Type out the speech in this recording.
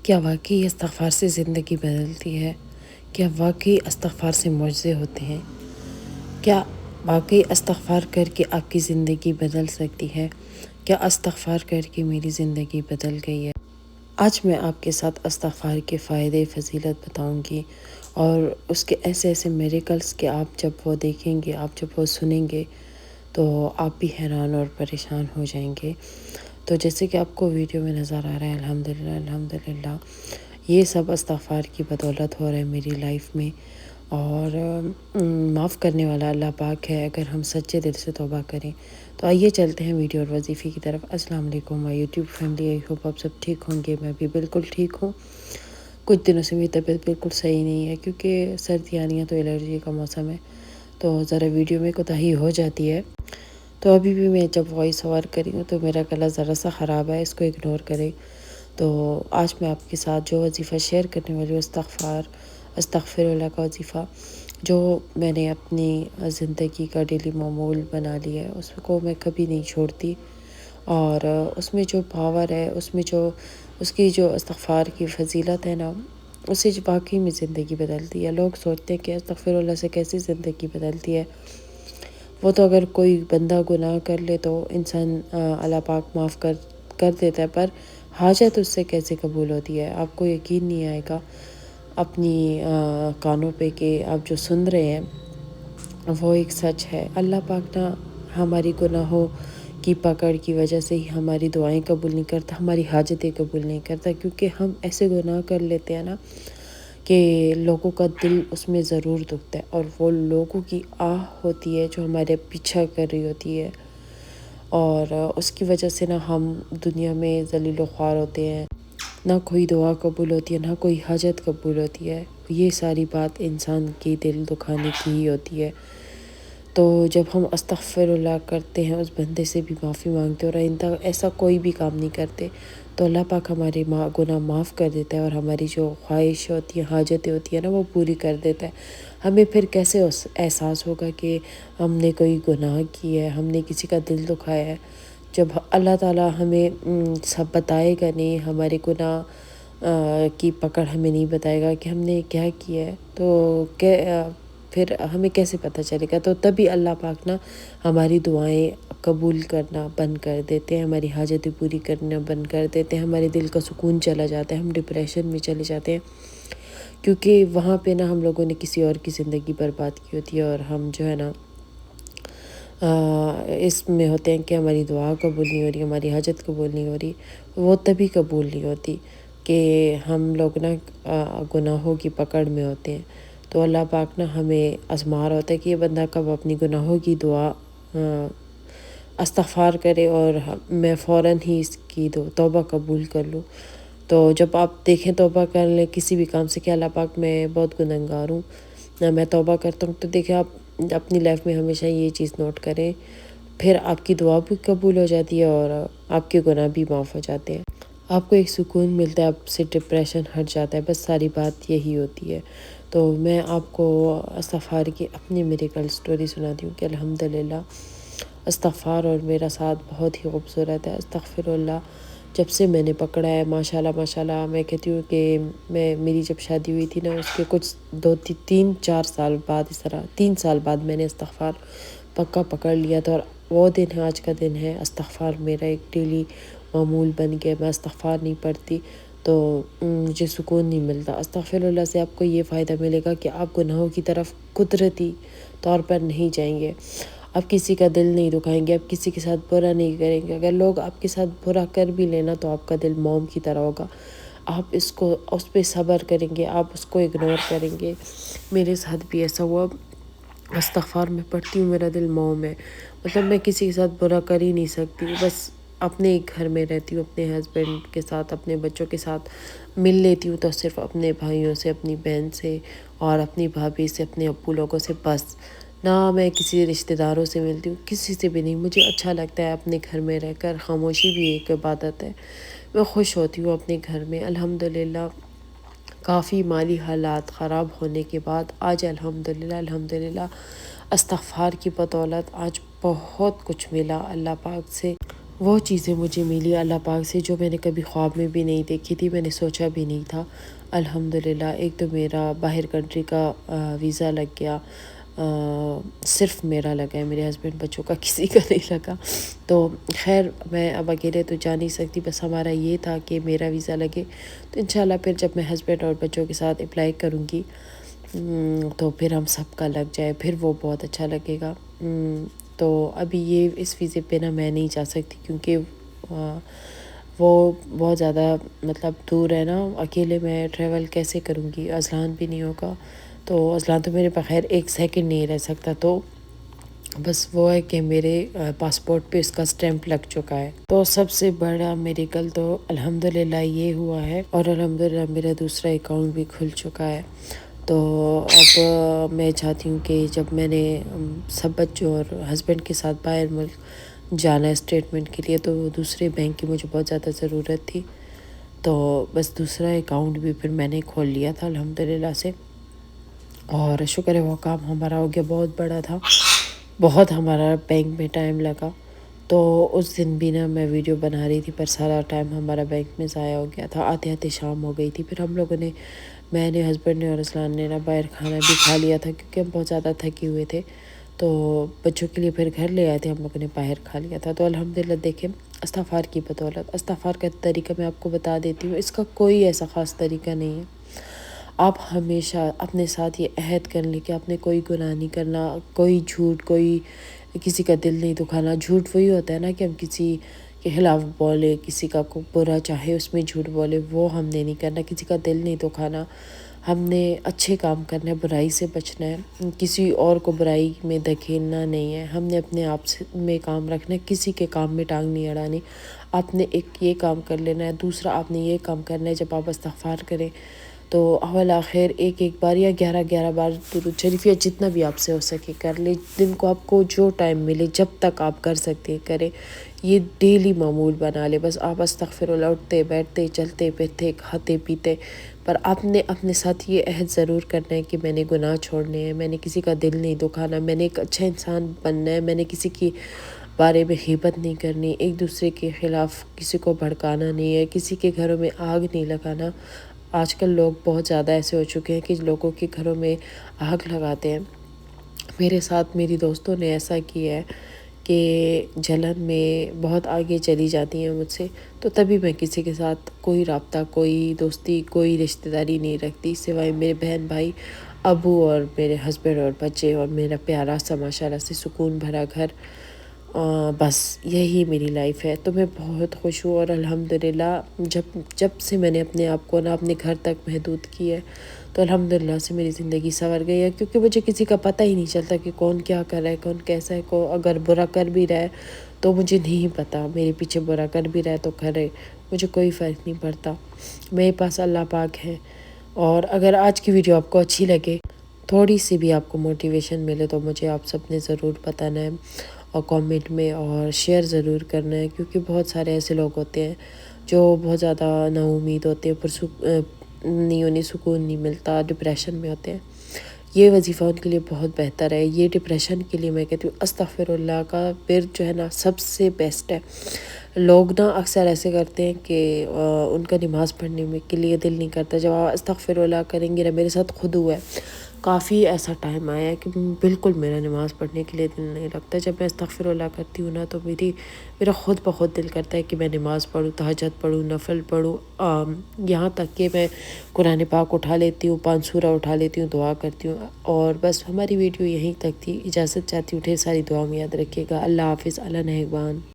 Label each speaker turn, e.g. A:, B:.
A: کیا واقعی استغفار سے زندگی بدلتی ہے؟ کیا واقعی استغفار سے معجزے ہوتے ہیں؟ کیا واقعی استغفار کر کے آپ کی زندگی بدل سکتی ہے؟ کیا استغفار کر کے میری زندگی بدل گئی ہے؟ آج میں آپ کے ساتھ استغفار کے فائدے فضیلت بتاؤں گی، اور اس کے ایسے ایسے میریکلز کہ آپ جب وہ دیکھیں گے، آپ جب وہ سنیں گے تو آپ بھی حیران اور پریشان ہو جائیں گے۔ تو جیسے کہ آپ کو ویڈیو میں نظر آ رہا ہے، الحمدللہ الحمدللہ، یہ سب استغفار کی بدولت ہو رہا ہے میری لائف میں، اور معاف کرنے والا اللہ پاک ہے اگر ہم سچے دل سے توبہ کریں۔ تو آئیے چلتے ہیں ویڈیو اور وظیفے کی طرف۔ السلام علیکم مائی یوٹیوب فیملی، آئی ہوپ آپ سب ٹھیک ہوں گے۔ میں بھی بالکل ٹھیک ہوں۔ کچھ دنوں سے میری طبیعت بالکل صحیح نہیں ہے، کیونکہ سردی آنی ہے تو الرجی کا موسم ہے، تو ذرا ویڈیو میں کوتاہی ہو جاتی ہے۔ تو ابھی بھی میں جب وائس اوور کری ہوں تو میرا گلا ذرا سا خراب ہے، اس کو اگنور کریں۔ تو آج میں آپ کے ساتھ جو وظیفہ شیئر کرنے والی ہوں، استغفر اللہ کا وظیفہ، جو میں نے اپنی زندگی کا ڈیلی معمول بنا لیا ہے، اس کو میں کبھی نہیں چھوڑتی، اور اس میں جو پاور ہے، اس کی جو استغفار کی فضیلت ہے نا، اس سے واقعی میں زندگی بدلتی ہے۔ لوگ سوچتے ہیں کہ استغفر اللہ سے کیسی زندگی بدلتی ہے، وہ تو اگر کوئی بندہ گناہ کر لے تو انسان اللہ پاک معاف کر دیتا ہے، پر حاجت اس سے کیسے قبول ہوتی ہے؟ آپ کو یقین نہیں آئے گا اپنی کانوں پہ کہ آپ جو سن رہے ہیں وہ ایک سچ ہے۔ اللہ پاک نہ ہماری گناہوں کی پکڑ کی وجہ سے ہی ہماری دعائیں قبول نہیں کرتا، ہماری حاجتیں قبول نہیں کرتا، کیونکہ ہم ایسے گناہ کر لیتے ہیں نا کہ لوگوں کا دل اس میں ضرور دکھتا ہے، اور وہ لوگوں کی آہ ہوتی ہے جو ہمارے پیچھا کر رہی ہوتی ہے، اور اس کی وجہ سے نہ ہم دنیا میں ذلیل و خوار ہوتے ہیں، نہ کوئی دعا قبول ہوتی ہے، نہ کوئی حاجت قبول ہوتی ہے۔ یہ ساری بات انسان کی دل دکھانے کی ہی ہوتی ہے۔ تو جب ہم استغفر اللہ کرتے ہیں، اس بندے سے بھی معافی مانگتے ہیں اور آئندہ ایسا کوئی بھی کام نہیں کرتے، تو اللہ پاک ہمارے گناہ معاف کر دیتا ہے، اور ہماری جو خواہش ہوتی ہے، حاجتیں ہوتی ہیں نا، وہ پوری کر دیتا ہے۔ ہمیں پھر کیسے احساس ہوگا کہ ہم نے کوئی گناہ کی ہے، ہم نے کسی کا دل دکھایا ہے، جب اللہ تعالیٰ ہمیں سب بتائے گا نہیں، ہمارے گناہ کی پکڑ ہمیں نہیں بتائے گا کہ ہم نے کیا کیا ہے، تو پھر ہمیں کیسے پتہ چلے گا؟ تو تبھی اللہ پاک نا ہماری دعائیں قبول کرنا بند کر دیتے ہیں، ہماری حاجتیں پوری کرنا بند کر دیتے ہیں، ہمارے دل کا سکون چلا جاتا ہے، ہم ڈپریشن میں چلے جاتے ہیں، کیونکہ وہاں پہ نا ہم لوگوں نے کسی اور کی زندگی برباد کی ہوتی ہے، اور ہم جو ہے نا اس میں ہوتے ہیں کہ ہماری دعا قبول نہیں ہو رہی، ہماری حاجت قبول نہیں ہو رہی۔ وہ تبھی قبول نہیں ہوتی کہ ہم لوگ نا گناہوں کی پکڑ میں ہوتے ہیں۔ تو اللہ پاک نا ہمیں آزما رہا ہوتا ہے کہ یہ بندہ کب اپنی گناہوں کی دعا استغفار کرے اور میں فوراً ہی اس کی توبہ قبول کر لوں۔ تو جب آپ دیکھیں توبہ کر لیں کسی بھی کام سے کہ اللہ پاک میں بہت گنہگار ہوں، میں توبہ کرتا ہوں، تو دیکھیں آپ اپنی لائف میں ہمیشہ یہ چیز نوٹ کریں، پھر آپ کی دعا بھی قبول ہو جاتی ہے اور آپ کے گناہ بھی معاف ہو جاتے ہیں۔ آپ کو ایک سکون ملتا ہے، آپ سے ڈپریشن ہٹ جاتا ہے، بس ساری بات یہی ہوتی ہے۔ تو میں آپ کو استغفار کی اپنی میریکل سٹوری سناتی ہوں کہ الحمدللہ استغفار اور میرا ساتھ بہت ہی خوبصورت ہے۔ استغفر اللہ جب سے میں نے پکڑا ہے، ماشاءاللہ ماشاءاللہ، میں کہتی ہوں کہ میری جب شادی ہوئی تھی نا، اس کے کچھ 3-4 سال بعد، اس طرح 3 سال بعد میں نے استغفار پکا پکڑ لیا تھا، اور وہ دن ہے، آج کا دن ہے، استغفار میرا ایک ڈیلی معمول بن گیا۔ میں استغفار نہیں پڑھتی تو مجھے سکون نہیں ملتا۔ استغفر اللہ سے آپ کو یہ فائدہ ملے گا کہ آپ گناہوں کی طرف قدرتی طور پر نہیں جائیں گے، آپ کسی کا دل نہیں دکھائیں گے، آپ کسی کے ساتھ برا نہیں کریں گے۔ اگر لوگ آپ کے ساتھ برا کر بھی لینا تو آپ کا دل موم کی طرح ہوگا، آپ اس پہ صبر کریں گے، آپ اس کو اگنور کریں گے۔ میرے ساتھ بھی ایسا ہوا، استغفار میں پڑھتی ہوں، میرا دل موم ہے، مطلب میں کسی کے ساتھ برا کر ہی نہیں سکتی، بس اپنے گھر میں رہتی ہوں، اپنے ہسبینڈ کے ساتھ، اپنے بچوں کے ساتھ مل لیتی ہوں تو صرف اپنے بھائیوں سے، اپنی بہن سے اور اپنی بھابھی سے، اپنے ابو لوگوں سے، بس نہ میں کسی رشتہ داروں سے ملتی ہوں، کسی سے بھی نہیں۔ مجھے اچھا لگتا ہے اپنے گھر میں رہ کر، خاموشی بھی ایک عبادت ہے، میں خوش ہوتی ہوں اپنے گھر میں۔ الحمدللہ کافی مالی حالات خراب ہونے کے بعد آج الحمدللہ استغفار کی بدولت آج بہت کچھ ملا اللہ پاک سے، وہ چیزیں مجھے ملی اللہ پاک سے جو میں نے کبھی خواب میں بھی نہیں دیکھی تھی، میں نے سوچا بھی نہیں تھا۔ الحمدللہ ایک تو میرا باہر کنٹری کا ویزا لگ گیا، صرف میرا لگا ہے، میرے ہسبینڈ بچوں کا کسی کا نہیں لگا۔ تو خیر میں اب اکیلے تو جا نہیں سکتی، بس ہمارا یہ تھا کہ میرا ویزا لگے تو انشاءاللہ پھر جب میں ہسبینڈ اور بچوں کے ساتھ اپلائی کروں گی تو پھر ہم سب کا لگ جائے، پھر وہ بہت اچھا لگے گا۔ تو ابھی یہ اس ویزے پہ نا میں نہیں جا سکتی کیونکہ وہ بہت زیادہ مطلب دور ہے نا، اکیلے میں ٹریول کیسے کروں گی، اذلان بھی نہیں ہوگا، تو اذلان تو میرے بغیر ایک سیکنڈ نہیں رہ سکتا۔ تو بس وہ ہے کہ میرے پاسپورٹ پہ اس کا سٹیمپ لگ چکا ہے۔ تو سب سے بڑا میریکل تو الحمدللہ یہ ہوا ہے، اور الحمدللہ میرا دوسرا اکاؤنٹ بھی کھل چکا ہے۔ تو اب میں چاہتی ہوں کہ جب میں نے سب بچوں اور ہسبینڈ کے ساتھ باہر ملک جانا ہے اسٹیٹمنٹ کے لیے، تو دوسرے بینک کی مجھے بہت زیادہ ضرورت تھی، تو بس دوسرا اکاؤنٹ بھی پھر میں نے کھول لیا تھا الحمدللہ سے، اور شکر ہے وہ کام ہمارا ہو گیا، بہت بڑا تھا، بہت ہمارا بینک میں ٹائم لگا۔ تو اس دن بھی نا میں ویڈیو بنا رہی تھی پر سارا ٹائم ہمارا بینک میں ضائع ہو گیا تھا، آتے آتے شام ہو گئی تھی۔ پھر ہم لوگوں نے، میں نے، ہسبینڈ نے اور اذلان نے نا باہر کھانا بھی کھا لیا تھا کیونکہ ہم بہت زیادہ تھکے ہوئے تھے، تو بچوں کے لیے پھر گھر لے آئے تھے، ہم لوگوں نے باہر کھا لیا تھا۔ تو الحمدللہ دیکھیں استغفار کی بدولت، استغفار کا طریقہ میں آپ کو بتا دیتی ہوں، اس کا کوئی ایسا خاص طریقہ نہیں ہے۔ آپ ہمیشہ اپنے ساتھ یہ عہد کر لیں کہ آپ نے کوئی گناہ نہیں کرنا، کوئی جھوٹ، کوئی کسی کا دل نہیں دکھانا۔ جھوٹ وہی ہوتا ہے نا کہ ہم کسی کے خلاف بولے، کسی کا کو برا چاہے اس میں جھوٹ بولے، وہ ہم نے نہیں کرنا، کسی کا دل نہیں دکھانا، ہم نے اچھے کام کرنا ہے، برائی سے بچنا ہے، کسی اور کو برائی میں دھکیلنا نہیں ہے، ہم نے اپنے آپ سے میں کام رکھنا ہے، کسی کے کام میں ٹانگ نہیں اڑانی۔ آپ نے ایک یہ کام کر لینا ہے، دوسرا آپ نے یہ کام کرنا ہے۔ جب آپ استغفار کریں تو اول آخر ایک بار یا 11 بار درود شریف یا جتنا بھی آپ سے ہو سکے کر لیں۔ دن کو آپ کو جو ٹائم ملے، جب تک آپ کر سکتے ہیں کریں، یہ ڈیلی معمول بنا لے۔ بس آپ استغفراللہ اٹھتے بیٹھتے چلتے پھرتے کھاتے پیتے، پر آپ نے اپنے ساتھ یہ عہد ضرور کرنا ہے کہ میں نے گناہ چھوڑنے ہیں، میں نے کسی کا دل نہیں دکھانا، میں نے ایک اچھا انسان بننا ہے، میں نے کسی کی بارے میں غیبت نہیں کرنی، ایک دوسرے کے خلاف کسی کو بھڑکانا نہیں ہے، کسی کے گھروں میں آگ نہیں لگانا۔ آج کل لوگ بہت زیادہ ایسے ہو چکے ہیں کہ لوگوں کے گھروں میں آگ لگاتے ہیں۔ میرے ساتھ میری دوستوں نے ایسا کیا ہے کہ جلن میں بہت آگے چلی جاتی ہیں مجھ سے، تو تبھی میں کسی کے ساتھ کوئی رابطہ، کوئی دوستی، کوئی رشتہ داری نہیں رکھتی سوائے میرے بہن بھائی، ابو اور میرے ہسبینڈ اور بچے اور میرا پیارا سا ماشاءاللہ سے سکون بھرا گھر۔ بس یہی میری لائف ہے، تو میں بہت خوش ہوں، اور الحمدللہ جب سے میں نے اپنے آپ کو نا اپنے گھر تک محدود کیا ہے تو الحمدللہ سے میری زندگی سنور گئی ہے، کیونکہ مجھے کسی کا پتہ ہی نہیں چلتا کہ کون کیا کر رہا ہے، کون کیسا ہے، اگر برا کر بھی رہا ہے تو مجھے نہیں پتہ، میرے پیچھے برا کر بھی رہا ہے تو کرے، مجھے کوئی فرق نہیں پڑتا، میرے پاس اللہ پاک ہے۔ اور اگر آج کی ویڈیو آپ کو اچھی لگے، تھوڑی سی بھی آپ کو موٹیویشن ملے، تو مجھے آپ سب نے ضرور بتانا ہے اور کامنٹ میں، اور شیئر ضرور کرنا ہے، کیونکہ بہت سارے ایسے لوگ ہوتے ہیں جو بہت زیادہ نا امید ہوتے ہیں، انہیں سکون نہیں ملتا، ڈپریشن میں ہوتے ہیں۔ یہ وظیفہ ان کے لیے بہت بہتر ہے، یہ ڈپریشن کے لیے میں کہتی ہوں استغفراللہ کا ورد جو ہے نا سب سے بیسٹ ہے۔ لوگ نا اکثر ایسے کرتے ہیں کہ ان کا نماز پڑھنے میں کے لیے دل نہیں کرتا، جب آپ استغفراللہ کریں گے نا، میرے ساتھ خود ہوا ہے، کافی ایسا ٹائم آیا ہے کہ بالکل میرا نماز پڑھنے کے لیے دل نہیں لگتا۔ جب میں استغفراللہ کرتی ہوں نا تو میرا خود بخود دل کرتا ہے کہ میں نماز پڑھوں، تہجد پڑھوں، نفل پڑھوں، یہاں تک کہ میں قرآن پاک اٹھا لیتی ہوں، 5 سورہ اٹھا لیتی ہوں، دعا کرتی ہوں۔ اور بس ہماری ویڈیو یہیں تک تھی، اجازت چاہتی ہوں، ڈھیر ساری دعا میں یاد رکھیے گا۔ اللہ حافظ، اللہ نگہبان۔